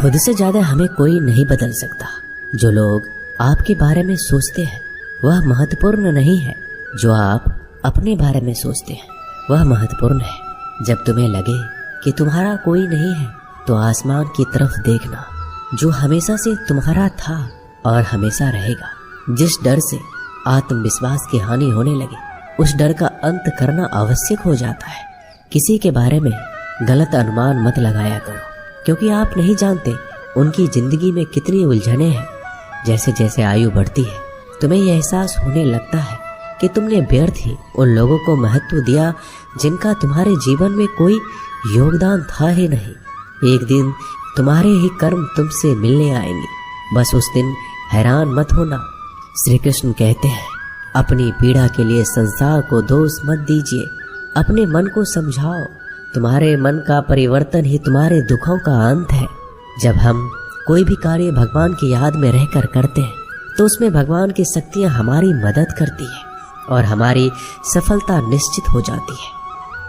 खुद से ज्यादा हमें कोई नहीं बदल सकता। जो लोग आपके बारे में सोचते हैं वह महत्वपूर्ण नहीं है, जो आप अपने बारे में सोचते हैं वह महत्वपूर्ण है। जब तुम्हें लगे कि तुम्हारा कोई नहीं है तो आसमान की तरफ देखना, जो हमेशा से तुम्हारा था और हमेशा रहेगा। जिस डर से आत्मविश्वास की हानि होने लगे उस डर का अंत करना आवश्यक हो जाता है। किसी के बारे में गलत अनुमान मत लगाया करो, क्योंकि आप नहीं जानते उनकी जिंदगी में कितनी उलझनें हैं। जैसे जैसे आयु बढ़ती है तुम्हें यह एहसास होने लगता है कि तुमने व्यर्थ ही उन लोगों को महत्व दिया जिनका तुम्हारे जीवन में कोई योगदान था ही नहीं। एक दिन तुम्हारे ही कर्म तुमसे मिलने आएंगे, बस उस दिन हैरान मत होना। श्री कृष्ण कहते हैं, अपनी पीड़ा के लिए संसार को दोष मत दीजिए, अपने मन को समझाओ। तुम्हारे मन का परिवर्तन ही तुम्हारे दुखों का अंत है। जब हम कोई भी कार्य भगवान की याद में रहकर करते हैं तो उसमें भगवान की शक्तियाँ हमारी मदद करती है और हमारी सफलता निश्चित हो जाती है।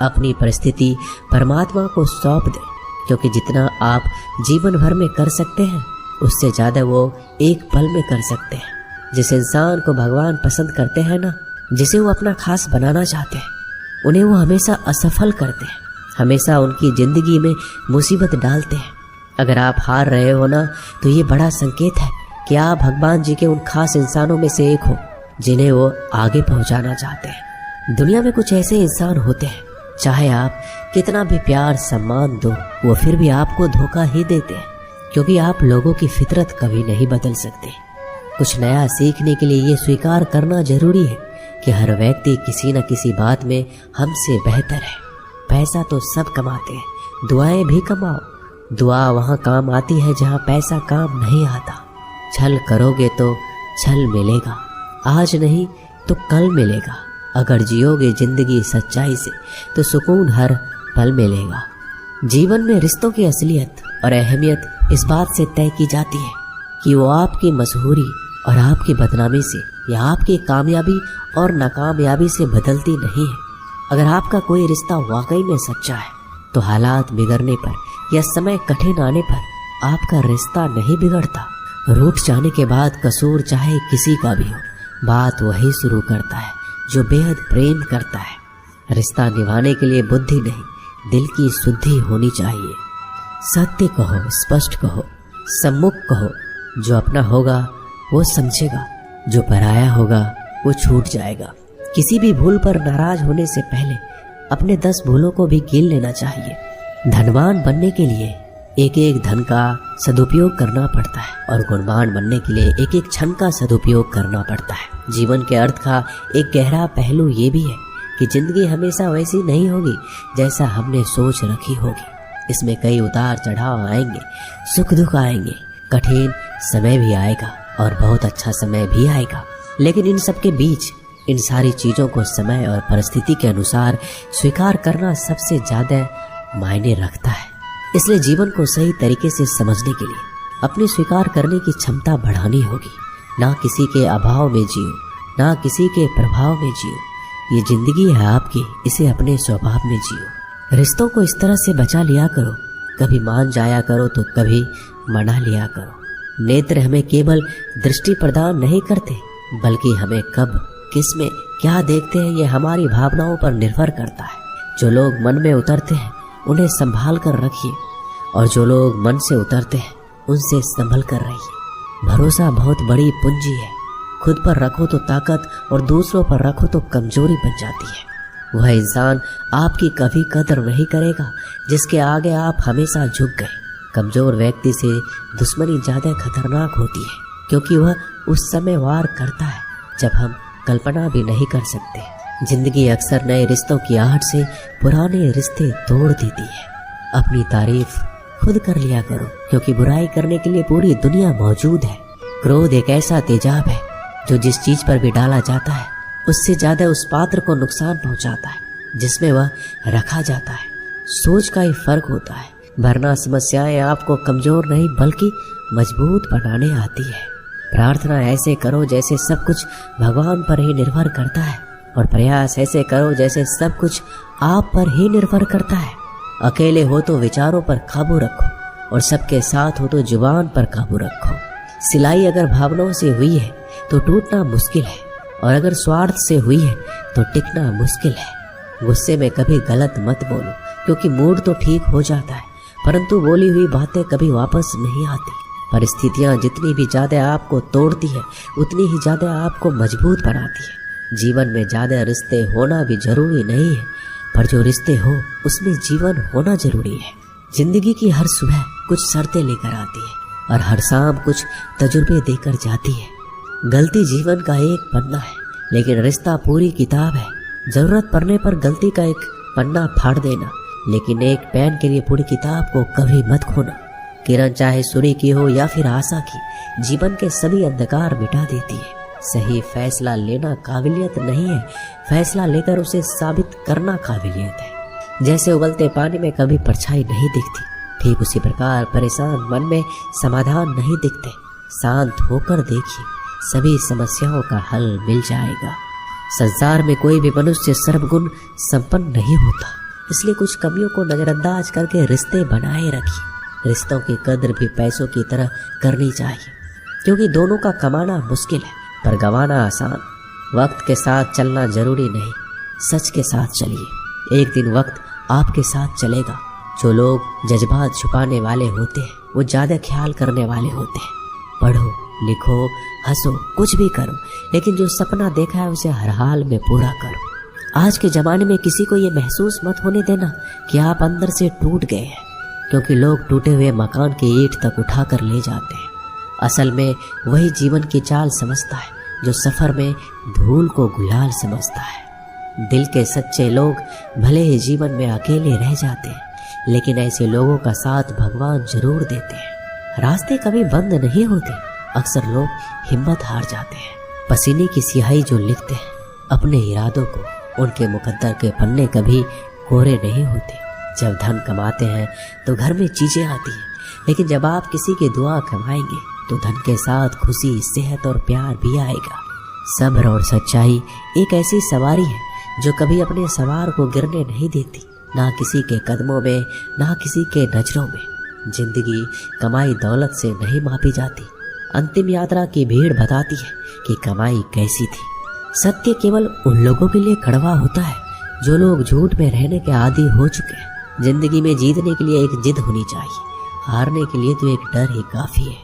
अपनी परिस्थिति परमात्मा को सौंप दें, क्योंकि जितना आप जीवन भर में कर सकते हैं उससे ज़्यादा वो एक पल में कर सकते हैं। जिस इंसान को भगवान पसंद करते हैं ना, जिसे वो अपना खास बनाना चाहते हैं, उन्हें वो हमेशा असफल करते हैं, हमेशा उनकी ज़िंदगी में मुसीबत डालते हैं। अगर आप हार रहे हो ना तो ये बड़ा संकेत है कि आप भगवान जी के उन खास इंसानों में से एक हो जिन्हें वो आगे पहुंचाना चाहते हैं। दुनिया में कुछ ऐसे इंसान होते हैं, चाहे आप कितना भी प्यार सम्मान दो वो फिर भी आपको धोखा ही देते हैं, क्योंकि आप लोगों की फितरत कभी नहीं बदल सकते। कुछ नया सीखने के लिए ये स्वीकार करना जरूरी है कि हर व्यक्ति किसी न किसी बात में हमसे बेहतर है। पैसा तो सब कमाते हैं, दुआएं भी कमाओ। दुआ वहाँ काम आती है जहाँ पैसा काम नहीं आता। छल करोगे तो छल मिलेगा, आज नहीं तो कल मिलेगा। अगर जियोगे जिंदगी सच्चाई से तो सुकून हर पल मिलेगा। जीवन में रिश्तों की असलियत और अहमियत इस बात से तय की जाती है कि वो आपकी मशहूरी और आपकी बदनामी से या आपकी कामयाबी और नाकामयाबी से बदलती नहीं है। अगर आपका कोई रिश्ता वाकई में सच्चा है तो हालात बिगड़ने पर या समय कठिन आने पर आपका रिश्ता नहीं बिगड़ता। रूठ जाने के बाद कसूर चाहे किसी का भी हो, बात वही शुरू करता है जो बेहद प्रेम करता है। रिश्ता निभाने के लिए बुद्धि नहीं, दिल की शुद्धि होनी चाहिए। सत्य कहो, स्पष्ट कहो, सम्मुख कहो। जो अपना होगा वो समझेगा, जो पराया होगा वो छूट जाएगा। किसी भी भूल पर नाराज होने से पहले अपने 10 भूलों को भी गिन लेना चाहिए। धनवान बनने के लिए एक एक धन का सदुपयोग करना पड़ता है और गुणवान बनने के लिए एक एक क्षण का सदुपयोग करना पड़ता है। जीवन के अर्थ का एक गहरा पहलू ये भी है कि जिंदगी हमेशा वैसी नहीं होगी जैसा हमने सोच रखी होगी। इसमें कई उतार चढ़ाव आएंगे, सुख दुख आएंगे, कठिन समय भी आएगा और बहुत अच्छा समय भी आएगा। लेकिन इन सब के बीच इन सारी चीज़ों को समय और परिस्थिति के अनुसार स्वीकार करना सबसे ज़्यादा मायने रखता है। इसलिए जीवन को सही तरीके से समझने के लिए अपनी स्वीकार करने की क्षमता बढ़ानी होगी। ना किसी के अभाव में जियो, ना किसी के प्रभाव में जियो। ये जिंदगी है आपकी, इसे अपने स्वभाव में जियो। रिश्तों को इस तरह से बचा लिया करो, कभी मान जाया करो तो कभी मना लिया करो। नेत्र हमें केवल दृष्टि प्रदान नहीं करते, बल्कि हमें कब किस में क्या देखते हैं ये हमारी भावनाओं पर निर्भर करता है। जो लोग मन में उतरते हैं उन्हें संभाल कर रखिए, और जो लोग मन से उतरते हैं उनसे संभल कर रहिए। भरोसा बहुत बड़ी पूंजी है। खुद पर रखो तो ताकत और दूसरों पर रखो तो कमजोरी बन जाती है। वह इंसान आपकी कभी कदर नहीं करेगा जिसके आगे आप हमेशा झुक गए। कमजोर व्यक्ति से दुश्मनी ज़्यादा खतरनाक होती है, क्योंकि वह उस समय वार करता है जब हम कल्पना भी नहीं कर सकते। जिंदगी अक्सर नए रिश्तों की आहट से पुराने रिश्ते तोड़ देती है। अपनी तारीफ खुद कर लिया करो, क्योंकि बुराई करने के लिए पूरी दुनिया मौजूद है। क्रोध एक ऐसा तेजाब है जो जिस चीज पर भी डाला जाता है उससे ज्यादा उस पात्र को नुकसान पहुंचाता है जिसमें वह रखा जाता है। सोच का ही फर्क होता है, वरना समस्याएं आपको कमजोर नहीं बल्कि मजबूत बनाने आती है। प्रार्थना ऐसे करो जैसे सब कुछ भगवान पर ही निर्भर करता है, और प्रयास ऐसे करो जैसे सब कुछ आप पर ही निर्भर करता है। अकेले हो तो विचारों पर काबू रखो, और सबके साथ हो तो जुबान पर काबू रखो। सिलाई अगर भावनाओं से हुई है तो टूटना मुश्किल है, और अगर स्वार्थ से हुई है तो टिकना मुश्किल है। गुस्से में कभी गलत मत बोलो, क्योंकि मूड तो ठीक हो जाता है, परंतु बोली हुई बातें कभी वापस नहीं आती। परिस्थितियां जितनी भी ज्यादा आपको तोड़ती है, उतनी ही ज्यादा आपको मजबूत बनाती है। जीवन में ज्यादा रिश्ते होना भी जरूरी नहीं है, पर जो रिश्ते हो उसमें जीवन होना जरूरी है। जिंदगी की हर सुबह कुछ शर्तें लेकर आती है, और हर शाम कुछ तजुर्बे देकर जाती है। गलती जीवन का एक पन्ना है, लेकिन रिश्ता पूरी किताब है। जरूरत पड़ने पर गलती का एक पन्ना फाड़ देना, लेकिन एक पेन के लिए पूरी किताब को कभी मत खोना। किरण चाहे सूर्य की हो या फिर आशा की, जीवन के सभी अंधकार मिटा देती है। सही फैसला लेना काबिलियत नहीं है, फैसला लेकर उसे साबित करना काबिलियत है। जैसे उबलते पानी में कभी परछाई नहीं दिखती, ठीक उसी प्रकार परेशान मन में समाधान नहीं दिखते। शांत होकर देखिए, सभी समस्याओं का हल मिल जाएगा। संसार में कोई भी मनुष्य सर्वगुण संपन्न नहीं होता, इसलिए कुछ कमियों को नजरअंदाज करके रिश्ते बनाए रखिए। रिश्तों की कद्र भी पैसों की तरह करनी चाहिए, क्योंकि दोनों का कमाना मुश्किल है पर गंवाना आसान। वक्त के साथ चलना जरूरी नहीं, सच के साथ चलिए। एक दिन वक्त आपके साथ चलेगा। जो लोग जज्बात छुपाने वाले होते हैं वो ज्यादा ख्याल करने वाले होते हैं। पढ़ो, लिखो, हंसो, कुछ भी करो, लेकिन जो सपना देखा है उसे हर हाल में पूरा करो। आज के जमाने में किसी को ये महसूस मत होने देना कि आप अंदर से टूट गए हैं, क्योंकि लोग टूटे हुए मकान की ईंट तक उठा कर ले जाते हैं। असल में वही जीवन की चाल समझता है जो सफर में धूल को गुलाल समझता है। दिल के सच्चे लोग भले ही जीवन में अकेले रह जाते हैं, लेकिन ऐसे लोगों का साथ भगवान जरूर देते हैं। रास्ते कभी बंद नहीं होते, अक्सर लोग हिम्मत हार जाते हैं। पसीने की स्याही जो लिखते हैं अपने इरादों को, उनके मुकद्दर के पन्ने कभी कोरे नहीं होते। जब धन कमाते हैं तो घर में चीजें आती हैं, लेकिन जब आप किसी की दुआ कमाएंगे तो धन के साथ खुशी, सेहत और प्यार भी आएगा। सब्र और सच्चाई एक ऐसी सवारी है जो कभी अपने सवार को गिरने नहीं देती, ना किसी के कदमों में, ना किसी के नजरों में। जिंदगी कमाई दौलत से नहीं मापी जाती। अंतिम यात्रा की भीड़ बताती है कि कमाई कैसी थी। सत्य केवल उन लोगों के लिए कड़वा होता है जो लोग झूठ में रहने के आदी हो चुके हैं। जिंदगी में जीतने के लिए एक जिद होनी चाहिए, हारने के लिए तो एक डर ही काफी है।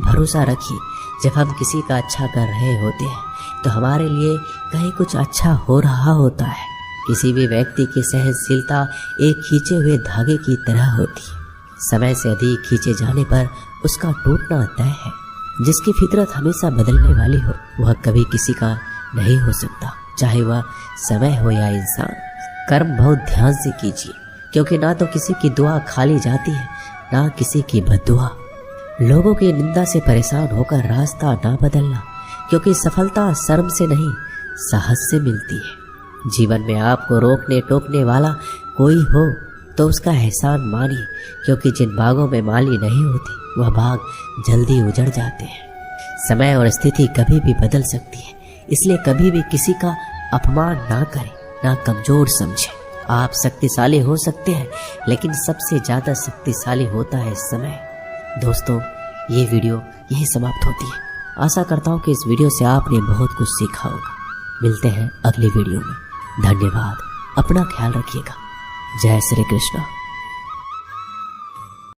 भरोसा रखिए, जब हम किसी का अच्छा कर रहे होते हैं तो हमारे लिए कहीं कुछ अच्छा हो रहा होता है। किसी भी व्यक्ति की सहनशीलता एक खींचे हुए धागे की तरह होती है। समय से अधिक खींचे जाने पर उसका टूटना तय है। जिसकी फितरत हमेशा बदलने वाली हो वह कभी किसी का नहीं हो सकता, चाहे वह समय हो या इंसान। कर्म बहुत ध्यान से कीजिए, क्योंकि ना तो किसी की दुआ खाली जाती है, ना किसी की बद्दुआ। लोगों की निंदा से परेशान होकर रास्ता ना बदलना, क्योंकि सफलता शर्म से नहीं साहस से मिलती है। जीवन में आपको रोकने टोकने वाला कोई हो तो उसका एहसान मानिए, क्योंकि जिन बागों में माली नहीं होती वह बाग जल्दी उजड़ जाते हैं। समय और स्थिति कभी भी बदल सकती है, इसलिए कभी भी किसी का अपमान ना करें, ना कमजोर समझें। आप शक्तिशाली हो सकते हैं, लेकिन सबसे ज्यादा शक्तिशाली होता है समय। दोस्तों, ये वीडियो यही समाप्त होती है। आशा करता हूँ कि इस वीडियो से आपने बहुत कुछ सीखा होगा। मिलते हैं अगली वीडियो में। धन्यवाद। अपना ख्याल रखिएगा। जय श्री कृष्ण।